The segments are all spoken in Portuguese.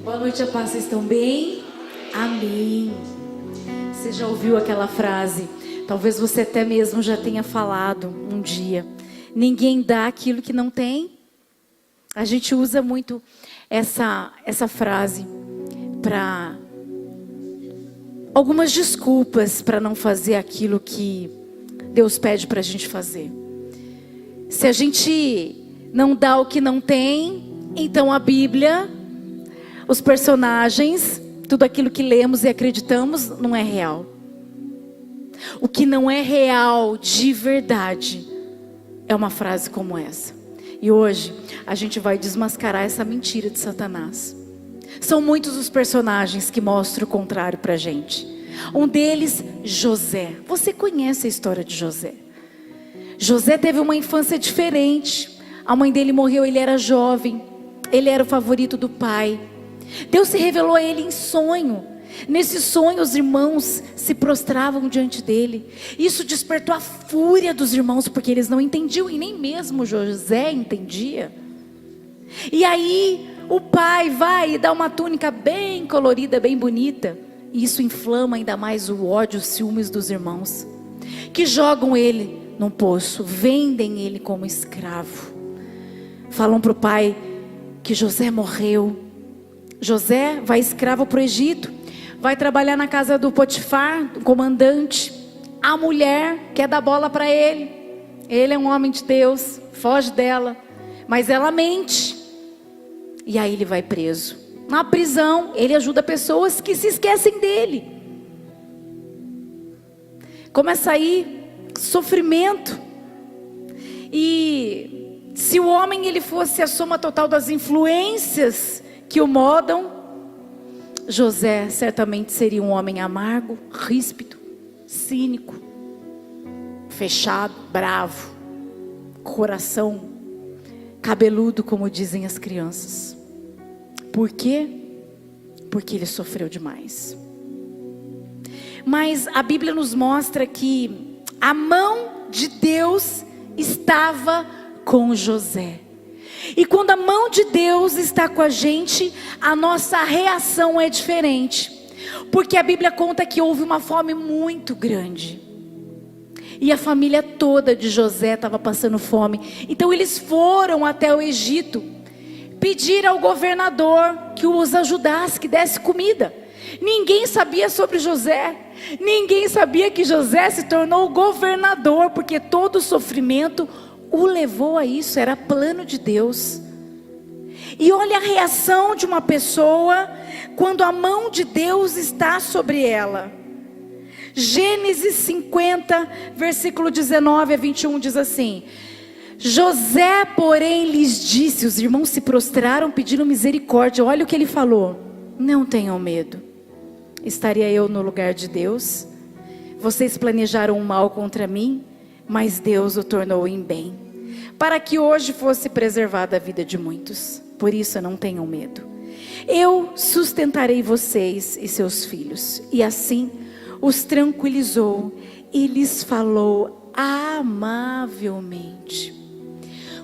Boa noite, a paz, vocês estão bem? Amém. Você já ouviu aquela frase? Talvez você até mesmo já tenha falado um dia. Ninguém dá aquilo que não tem. A gente usa muito essa frase para algumas desculpas para não fazer aquilo que Deus pede para a gente fazer. Se a gente não dá o que não tem, então a Bíblia, os personagens, tudo aquilo que lemos e acreditamos não é real. O que não é real de verdade é uma frase como essa. E hoje a gente vai desmascarar essa mentira de Satanás. São muitos os personagens que mostram o contrário para a gente. Um deles, José. Você conhece a história de José? José teve uma infância diferente. A mãe dele morreu, ele era jovem. Ele era o favorito do pai. Deus se revelou a ele em sonho. Nesse sonho os irmãos se prostravam diante dele. Isso despertou a fúria dos irmãos, porque eles não entendiam e nem mesmo José entendia. E aí o pai vai e dá uma túnica bem colorida, bem bonita. E isso inflama ainda mais o ódio, os ciúmes dos irmãos, que jogam ele num poço, vendem ele como escravo. Falam para o pai que José morreu. José vai escravo para o Egito, vai trabalhar na casa do Potifar, do comandante. A mulher quer dar bola para ele. Ele é um homem de Deus, foge dela, mas ela mente. E aí ele vai preso. Na prisão, ele ajuda pessoas que se esquecem dele. Começa aí sofrimento. E se o homem ele fosse a soma total das influências que o modam, José certamente seria um homem amargo, ríspido, cínico, fechado, bravo, coração cabeludo, como dizem as crianças. Por quê? Porque ele sofreu demais. Mas a Bíblia nos mostra que a mão de Deus estava com José. E quando a mão de Deus está com a gente, a nossa reação é diferente. Porque a Bíblia conta que houve uma fome muito grande. E a família toda de José estava passando fome. Então eles foram até o Egito, pedir ao governador que os ajudasse, que desse comida. Ninguém sabia sobre José. Ninguém sabia que José se tornou governador, porque todo o sofrimento o levou a isso, era plano de Deus. E olha a reação de uma pessoa quando a mão de Deus está sobre ela. Gênesis 50, versículo 19 a 21 diz assim: José, porém, lhes disse, os irmãos se prostraram, pediram misericórdia. Olha o que ele falou: não tenham medo, estaria eu no lugar de Deus? Vocês planejaram um mal contra mim, mas Deus o tornou em bem, para que hoje fosse preservada a vida de muitos. Por isso não tenham medo. Eu sustentarei vocês e seus filhos. E assim os tranquilizou e lhes falou amavelmente.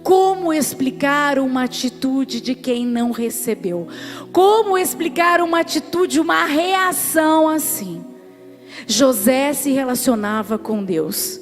Como explicar uma atitude de quem não recebeu? Como explicar uma atitude, uma reação assim? José se relacionava com Deus.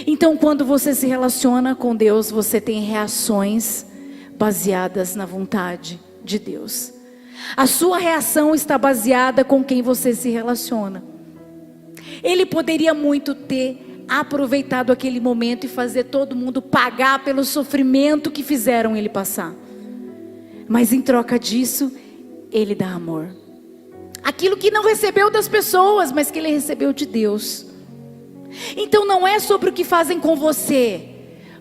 Então quando você se relaciona com Deus, você tem reações baseadas na vontade de Deus. A sua reação está baseada com quem você se relaciona. Ele poderia muito ter aproveitado aquele momento e fazer todo mundo pagar pelo sofrimento que fizeram ele passar. Mas em troca disso, ele dá amor. Aquilo que não recebeu das pessoas, mas que ele recebeu de Deus. Então não é sobre o que fazem com você,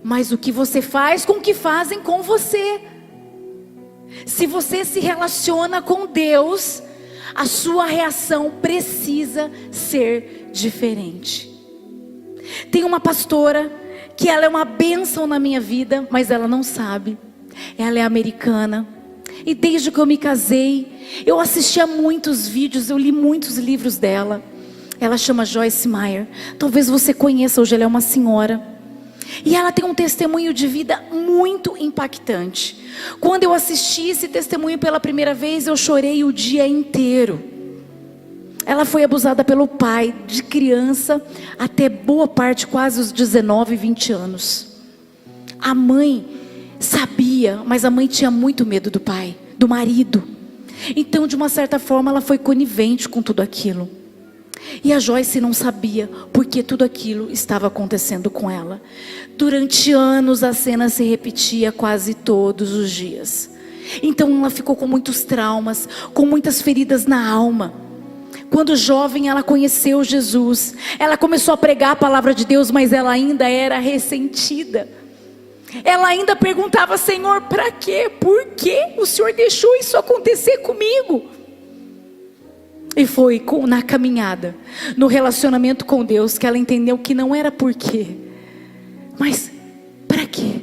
mas o que você faz com o que fazem com você. Se você se relaciona com Deus, a sua reação precisa ser diferente. Tem uma pastora que ela é uma bênção na minha vida, mas ela não sabe. Ela é americana. E desde que eu me casei, eu assisti a muitos vídeos, eu li muitos livros dela. Ela chama Joyce Meyer. Talvez você conheça, hoje ela é uma senhora. E ela tem um testemunho de vida muito impactante. Quando eu assisti esse testemunho pela primeira vez, eu chorei o dia inteiro. Ela foi abusada pelo pai, de criança até boa parte, quase os 19, 20 anos. A mãe sabia, mas a mãe tinha muito medo do pai, do marido. Então, de uma certa forma, ela foi conivente com tudo aquilo. E a Joyce não sabia porque tudo aquilo estava acontecendo com ela. Durante anos a cena se repetia quase todos os dias. Então ela ficou com muitos traumas, com muitas feridas na alma. Quando jovem ela conheceu Jesus. Ela começou a pregar a palavra de Deus, mas ela ainda era ressentida. Ela ainda perguntava: Senhor, para quê? Por que o Senhor deixou isso acontecer comigo? E foi na caminhada, no relacionamento com Deus, que ela entendeu que não era por quê, mas para quê?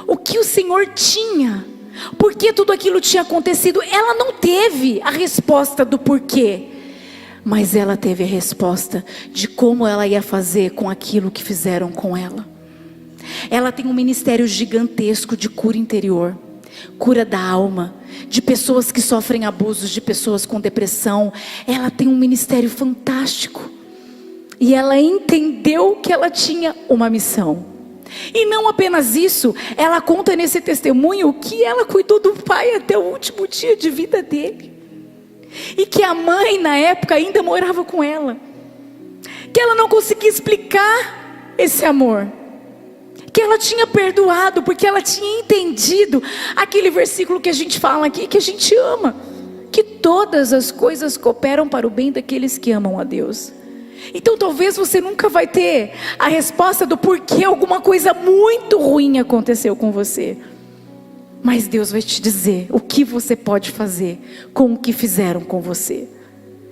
O que o Senhor tinha? Por que tudo aquilo tinha acontecido? Ela não teve a resposta do porquê, mas ela teve a resposta de como ela ia fazer com aquilo que fizeram com ela. Ela tem um ministério gigantesco de cura interior, cura da alma, de pessoas que sofrem abusos, de pessoas com depressão. Ela tem um ministério fantástico. E ela entendeu que ela tinha uma missão. E não apenas isso, ela conta nesse testemunho que ela cuidou do pai até o último dia de vida dele. E que a mãe na época ainda morava com ela. Que ela não conseguia explicar esse amor. Que ela tinha perdoado, porque ela tinha entendido aquele versículo que a gente fala aqui, que a gente ama, que todas as coisas cooperam para o bem daqueles que amam a Deus. Então talvez você nunca vai ter a resposta do porquê alguma coisa muito ruim aconteceu com você, mas Deus vai te dizer o que você pode fazer com o que fizeram com você.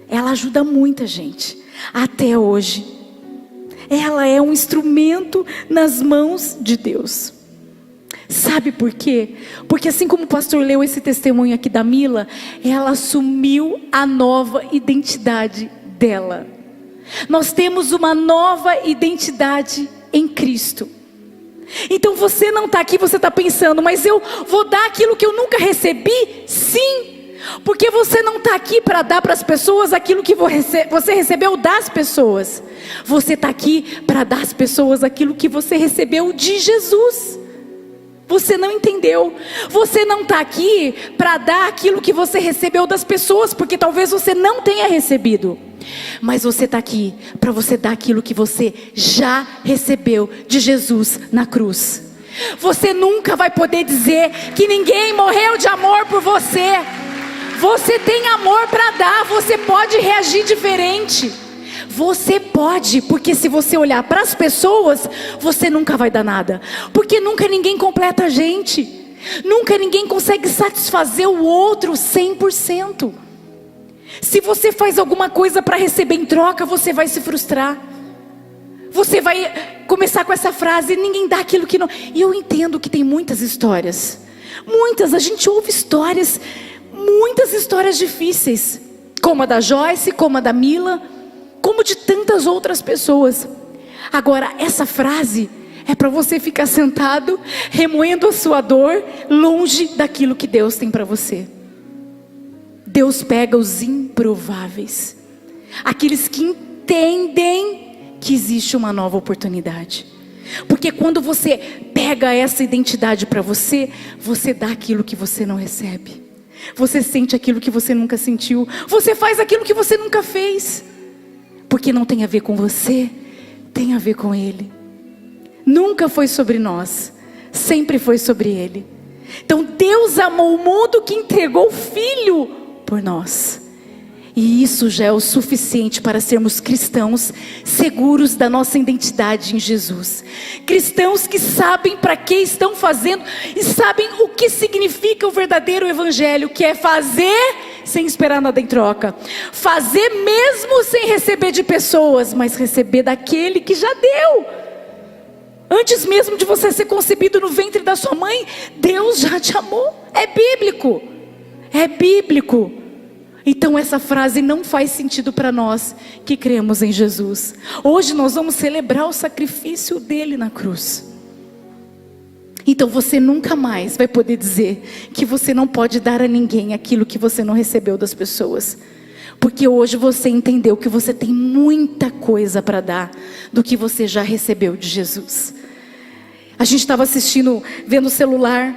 Ela ajuda muita gente, até hoje. Ela é um instrumento nas mãos de Deus. Sabe por quê? Porque assim como o pastor leu esse testemunho aqui da Mila, ela assumiu a nova identidade dela. Nós temos uma nova identidade em Cristo. Então você não está aqui, você está pensando: mas eu vou dar aquilo que eu nunca recebi? Sim. Porque você não está aqui para dar para as pessoas aquilo que você recebeu das pessoas. Você está aqui para dar às pessoas aquilo que você recebeu de Jesus. Você não entendeu. Você não está aqui para dar aquilo que você recebeu das pessoas, porque talvez você não tenha recebido. Mas você está aqui para você dar aquilo que você já recebeu de Jesus na cruz. Você nunca vai poder dizer que ninguém morreu de amor por você. Você tem amor para dar, você pode reagir diferente. Você pode, porque se você olhar para as pessoas, você nunca vai dar nada. Porque nunca ninguém completa a gente. Nunca ninguém consegue satisfazer o outro 100%. Se você faz alguma coisa para receber em troca, você vai se frustrar. Você vai começar com essa frase: ninguém dá aquilo que não... E eu entendo que tem muitas histórias. Muitas, a gente ouve histórias... Muitas histórias difíceis, como a da Joyce, como a da Mila, como de tantas outras pessoas. Agora, essa frase é para você ficar sentado, remoendo a sua dor, longe daquilo que Deus tem para você. Deus pega os improváveis, aqueles que entendem que existe uma nova oportunidade. Porque quando você pega essa identidade para você, você dá aquilo que você não recebe. Você sente aquilo que você nunca sentiu. Você faz aquilo que você nunca fez. Porque não tem a ver com você, tem a ver com Ele. Nunca foi sobre nós, sempre foi sobre Ele. Então Deus amou o mundo que entregou o Filho por nós. E isso já é o suficiente para sermos cristãos seguros da nossa identidade em Jesus. Cristãos que sabem para que estão fazendo e sabem o que significa o verdadeiro evangelho, que é fazer sem esperar nada em troca. Fazer mesmo sem receber de pessoas, mas receber daquele que já deu. Antes mesmo de você ser concebido no ventre da sua mãe, Deus já te amou. É bíblico. É bíblico. Então essa frase não faz sentido para nós que cremos em Jesus. Hoje nós vamos celebrar o sacrifício dele na cruz. Então você nunca mais vai poder dizer que você não pode dar a ninguém aquilo que você não recebeu das pessoas. Porque hoje você entendeu que você tem muita coisa para dar do que você já recebeu de Jesus. A gente estava assistindo, vendo o celular,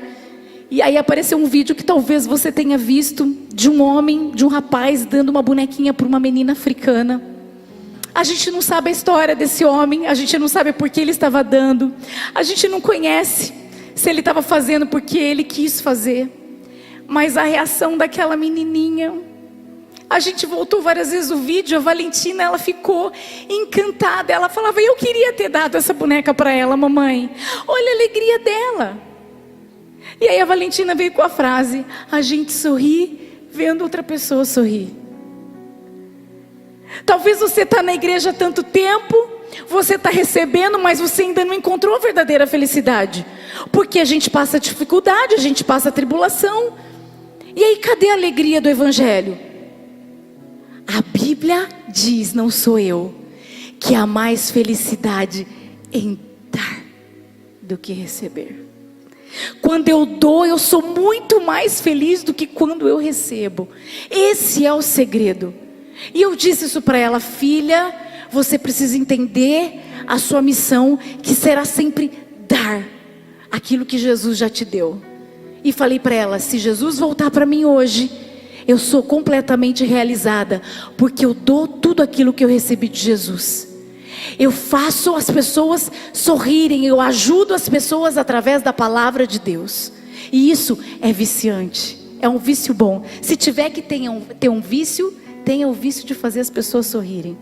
e aí apareceu um vídeo que talvez você tenha visto, de um homem, de um rapaz dando uma bonequinha para uma menina africana. A gente não sabe a história desse homem, a gente não sabe por que ele estava dando, a gente não conhece se ele estava fazendo porque ele quis fazer. Mas a reação daquela menininha, a gente voltou várias vezes o vídeo, a Valentina, ela ficou encantada. Ela falava: eu queria ter dado essa boneca para ela, mamãe. Olha a alegria dela. E aí a Valentina veio com a frase: a gente sorri vendo outra pessoa sorrir. Talvez você está na igreja há tanto tempo, você está recebendo, mas você ainda não encontrou a verdadeira felicidade. Porque a gente passa dificuldade, a gente passa tribulação. E aí cadê a alegria do Evangelho? A Bíblia diz, não sou eu, que há mais felicidade em dar do que receber. Quando eu dou, eu sou muito mais feliz do que quando eu recebo. Esse é o segredo. E eu disse isso para ela: filha, você precisa entender a sua missão, que será sempre dar aquilo que Jesus já te deu. E falei para ela: se Jesus voltar para mim hoje, eu sou completamente realizada, porque eu dou tudo aquilo que eu recebi de Jesus. Eu faço as pessoas sorrirem, eu ajudo as pessoas através da palavra de Deus. E isso é viciante, é um vício bom. Se tiver que ter um vício, tenha o vício de fazer as pessoas sorrirem.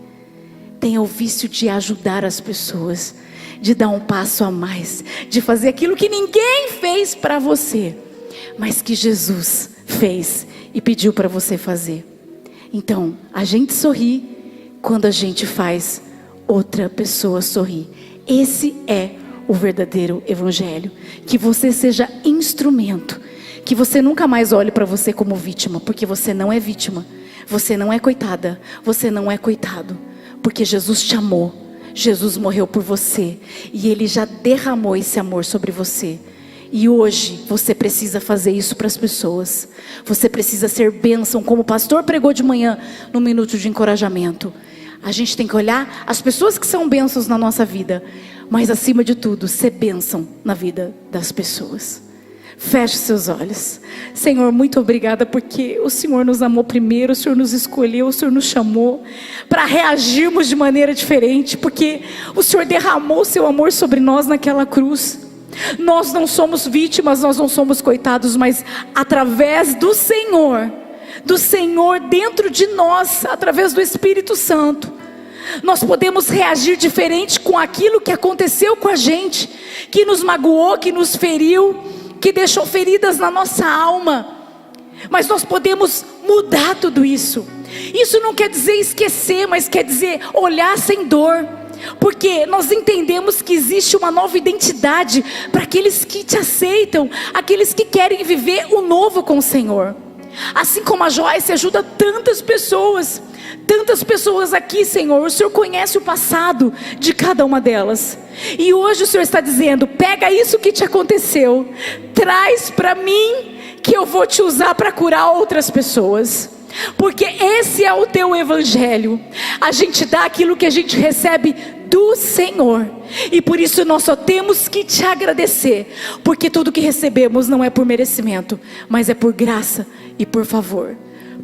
Tenha o vício de ajudar as pessoas, de dar um passo a mais, de fazer aquilo que ninguém fez para você, mas que Jesus fez e pediu para você fazer. Então, a gente sorri quando a gente faz outra pessoa sorrir. Esse é o verdadeiro Evangelho. Que você seja instrumento, que você nunca mais olhe para você como vítima, porque você não é vítima, você não é coitada, você não é coitado, porque Jesus te amou, Jesus morreu por você, e Ele já derramou esse amor sobre você. E hoje você precisa fazer isso para as pessoas. Você precisa ser bênção, como o pastor pregou de manhã no Minuto de Encorajamento. A gente tem que olhar as pessoas que são bênçãos na nossa vida, mas acima de tudo, ser bênção na vida das pessoas. Feche seus olhos. Senhor, muito obrigada, porque o Senhor nos amou primeiro, o Senhor nos escolheu, o Senhor nos chamou para reagirmos de maneira diferente, porque o Senhor derramou seu amor sobre nós naquela cruz. Nós não somos vítimas, nós não somos coitados, mas através do Senhor dentro de nós, através do Espírito Santo, nós podemos reagir diferente com aquilo que aconteceu com a gente, que nos magoou, que nos feriu, que deixou feridas na nossa alma. Mas nós podemos mudar tudo isso. Isso não quer dizer esquecer, mas quer dizer olhar sem dor, porque nós entendemos que existe uma nova identidade para aqueles que te aceitam, aqueles que querem viver o novo com o Senhor. Assim como a Joyce ajuda tantas pessoas aqui, Senhor. O Senhor conhece o passado de cada uma delas, e hoje o Senhor está dizendo: pega isso que te aconteceu, traz para mim, que eu vou te usar para curar outras pessoas. Porque esse é o teu Evangelho. A gente dá aquilo que a gente recebe do Senhor, e por isso nós só temos que te agradecer, porque tudo que recebemos não é por merecimento, mas é por graça e por favor.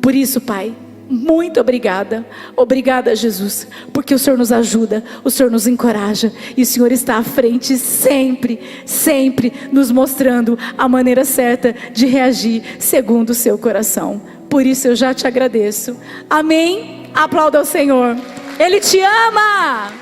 Por isso, Pai, muito obrigada. Obrigada, Jesus, porque o Senhor nos ajuda, o Senhor nos encoraja, e o Senhor está à frente sempre, sempre nos mostrando a maneira certa de reagir segundo o seu coração. Por isso eu já te agradeço. Amém? Aplauda ao Senhor. Ele te ama.